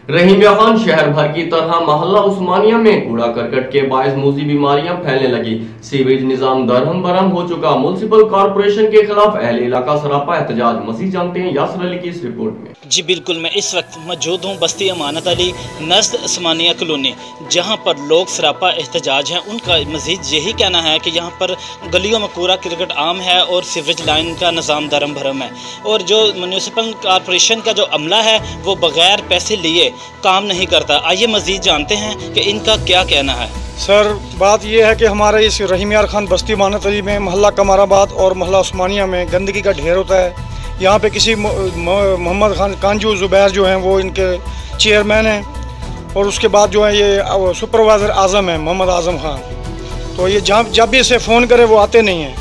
रहीमिया खान शहर भर की तरह मोहल्ला उस्मानिया में कूड़ा करकट के बायस मूजी बीमारियां फैलने लगी। सीवरेज निजाम दरहम बरहम हो चुका। म्युनिसिपल कॉर्पोरेशन के खिलाफ अहले इलाका सरापा एहतजाज। मजीद जानते हैं यासर अली की इस रिपोर्ट में। जी बिल्कुल, मैं इस वक्त मौजूद हूँ बस्ती अमानत अली नज़द उस्मानिया कॉलोनी, जहाँ पर लोग सरापा एहतजाज हैं। उनका मजीद यही कहना है कि यहाँ पर गलियों में कूड़ा करकट आम है और सीवरेज लाइन का निज़ाम दरम भरम है, और जो म्युनिसिपल कॉर्पोरेशन का जो अमला है वो बगैर पैसे लिए काम नहीं करता। आइए मजीद जानते हैं कि इनका क्या कहना है। सर, बात यह है कि हमारे इस रहीमिया खान बस्ती अमानत अली में मोहल्ला कमाराबाद और मोहल्ला उस्मानिया में गंदगी का ढेर होता है। यहाँ पे किसी मोहम्मद खान कांजू ज़ुबैर जो हैं वो इनके चेयरमैन हैं, और उसके बाद जो है ये सुपरवाइज़र आज़म है मोहम्मद आज़म खान। तो ये जब भी इसे फ़ोन करे वो आते नहीं हैं,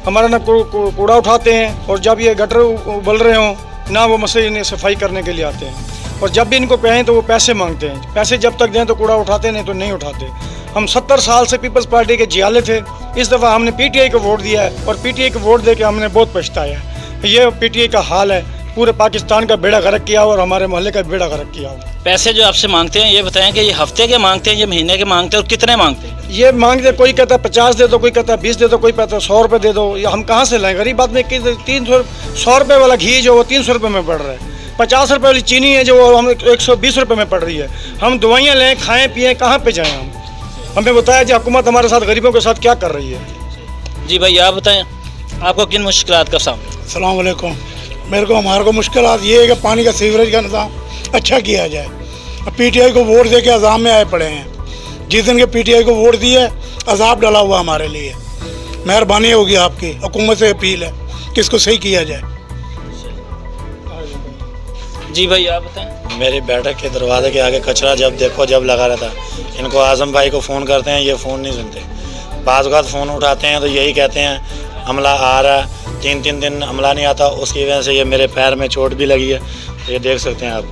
हमारा ना कूड़ा उठाते हैं, और जब ये गटर उबल रहे हों ना वो मसले इन्हें सफाई करने के लिए आते हैं, और जब भी इनको कहें तो वो पैसे मांगते हैं। पैसे जब तक दें तो कूड़ा उठाते, नहीं तो नहीं उठाते। हम 70 साल से पीपल्स पार्टी के जियाले थे। इस दफ़ा हमने पीटीआई को वोट दिया है, और पीटीआई को वोट दे के हमने बहुत पछताया है। ये पीटीआई का हाल है, पूरे पाकिस्तान का बेड़ा गर्क किया और हमारे मोहल्ले का बेड़ा गर्क किया। पैसे जो आपसे मांगते हैं ये बताएं कि ये हफ्ते के मांगते हैं, ये महीने के मांगते हैं, और कितने मांगते हैं? ये मांगते, कोई कहता है 50 दे दो, कोई कहता है 20 दे दो, कोई कहता है 100 रुपये दे दो। ये हम कहाँ से लाएं? गरीब आदमी 100 रुपये वाला घी जो वो 300 रुपये में पड़ रहा है। 50 रुपये वाली चीनी है जो हम 120 रुपये में पड़ रही है। हम दवाइयाँ लें, खाएँ पिएँ, कहाँ पे जाएँ? हम हमें बताया कि हुकूमत हमारे साथ गरीबों के साथ क्या कर रही है। जी भाई, आप बताएं आपको किन मुश्किलात का सामना? अस्सलाम वालेकुम। हमारे को मुश्किलात ये है कि पानी का सीवरेज का निज़ाम अच्छा किया जाए। पीटीआई को वोट दे के अजाब में आए पड़े हैं। जिस दिन के पीटीआई को वोट दिए अजाब डाला हुआ हमारे लिए। मेहरबानी होगी आपकी, हुकूमत से अपील है कि इसको सही किया जाए। जी भाई, आप बताएं। मेरी बैठक के दरवाजे के आगे कचरा जब लगा रहता है। इनको आज़म भाई को फ़ोन करते हैं, ये फ़ोन नहीं सुनते। बाज़ औक़ात फ़ोन उठाते हैं तो यही कहते हैं अमला आ रहा है। 3 दिन अमला नहीं आता, उसकी वजह से ये मेरे पैर में चोट भी लगी है। ये देख सकते हैं आप,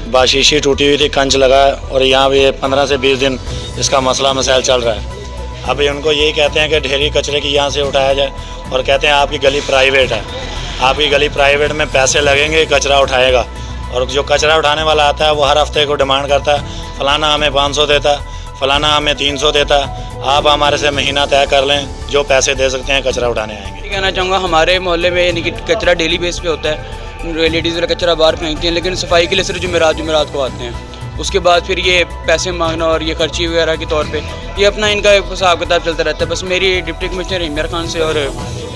बाशीशी टूटी हुई थी, कंच लगा है, और यहाँ भी 15 से 20 दिन इसका मसला मसाइल चल रहा है। अभी उनको यही कहते हैं कि ढेरी कचरे की यहाँ से उठाया जाए, और कहते हैं आपकी गली प्राइवेट है, आपकी गली प्राइवेट में पैसे लगेंगे, कचरा उठाएगा। और जो कचरा उठाने वाला आता है वो हर हफ्ते को डिमांड करता है, फ़लाना हमें 500 देता, फ़लाना हमें 300 देता। आप हमारे से महीना तय कर लें, जो पैसे दे सकते हैं कचरा उठाने आएंगे। कहना चाहूँगा, हमारे मोहल्ले में यानी कि कचरा डेली बेस पे होता है। लेडीज़ वाला कचरा बाहर फेंकती हैं, लेकिन सफाई के लिए सिर्फ जुमेरात को आते हैं। उसके बाद फिर ये पैसे मांगना और ये खर्ची वगैरह के तौर पे ये अपना इनका हिसाब किताब चलता रहता है। बस मेरी डिप्टी कमिश्नर रहीमिया खान से और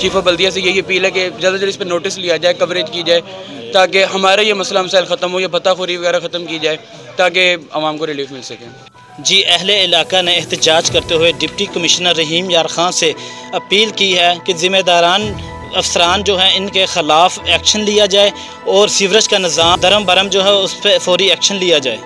चीफ ऑफ बल्दिया से यही अपील है कि जल्द से जल्द इस पर नोटिस लिया जाए, कवरेज की जाए, ताकि हमारा ये मसला मसाइल ख़त्म हो, या भत्ताखोरी वगैरह ख़त्म की जाए, ताकि आवाम को रिलीफ मिल सके। जी, अहले इलाका ने एहतजाज करते हुए डिप्टी कमिश्नर रहीमिया खान से अपील की है कि ज़िम्मेदारान अफसरान जो हैं इनके ख़िलाफ़ एक्शन लिया जाए, और सीवरेज का निज़ाम दरम बरम जो है उस पर फौरी एक्शन लिया जाए।